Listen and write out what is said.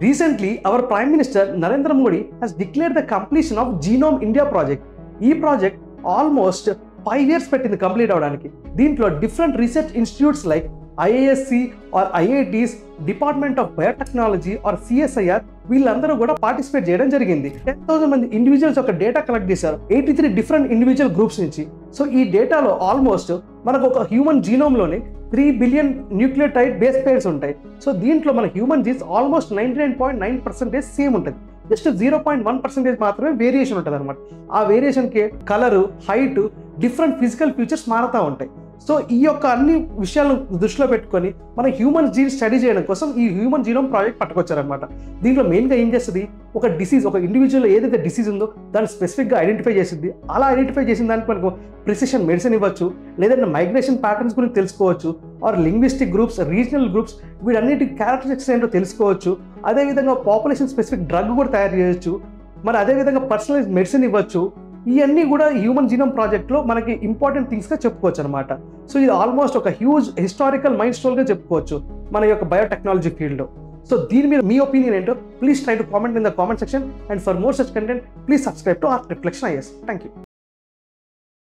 Recently, our Prime Minister Narendra Modi has declared the completion of Genome India project. ఈ project almost 5 years పెట్టింది complete అవడానికి. దీంట్లో different research institutes like IISc or IITs, department of biotechnology or CSIR వీళ్ళందరూ కూడా participate చేయడం జరిగింది. 10,000 మంది individuals ఒక డేటా కలెక్ట్ చేశారు 83 డిఫరెంట్ ఇండివిజువల్ గ్రూప్స్ నుంచి. సో ఈ డేటాలో ఆల్మోస్ట్ మనకు ఒక హ్యూమన్ జీనోమ్లోనే 3 బిలియన్ న్యూక్లియోటైడ్ బేస్ పేర్స్ ఉంటాయి. సో దీంట్లో మన హ్యూమన్ జీన్స్ ఆల్మోస్ట్ 99.9% సేమ్ ఉంటుంది. జస్ట్ 0.1% మాత్రమే వేరియేషన్ ఉంటుంది అనమాట. ఆ వేరియేషన్కి colour, height, different physical features మారుతూ ఉంటాయి. సో ఈ యొక్క అన్ని విషయాలను దృష్టిలో పెట్టుకొని మన హ్యూమన్ జీన్ స్టడీ చేయడం కోసం ఈ హ్యూమన్ జీనోమ్ ప్రాజెక్ట్ పట్టుకొచ్చారనమాట. దీంట్లో మెయిన్గా ఏం చేస్తుంది, ఒక డిసీజ్, ఒక ఇండివిజువల్ ఏదైతే డిసీజ్ ఉందో దాన్ని స్పెసిఫిక్గా ఐడెంటిఫై చేస్తుంది. అలా ఐడెంటిఫై చేసిన దానికి మనకు ప్రిసిషన్ మెడిసిన్ ఇవ్వచ్చు, లేదంటే మైగ్రేషన్ ప్యాటర్న్స్ గురించి తెలుసుకోవచ్చు, or linguistic groups, regional groups వీటన్నిటి క్యారెక్టరిస్టిక్స్ ఏంటో తెలుసుకోవచ్చు. అదేవిధంగా పాపులేషన్ స్పెసిఫిక్ డ్రగ్ కూడా తయారు చేయొచ్చు. మరి అదేవిధంగా పర్సనలైజ్ మెడిసిన్ ఇవ్వచ్చు. ఇవన్నీ కూడా హ్యూమన్ జీనోమ్ ప్రాజెక్ట్లో మనకి ఇంపార్టెంట్ థింగ్స్గా చెప్పుకోవచ్చు అనమాట. సో ఇది ఆల్మోస్ట్ ఒక హ్యూజ్ హిస్టారికల్ మైల్ స్టోన్గా చెప్పుకోవచ్చు మన యొక్క బయోటెక్నాలజీ ఫీల్డ్లో. సో దీని మీద మీ ఒపీనియన్ ఏంటో please try to comment in the comment section. And for more such content please subscribe to art reflection is. Thank you.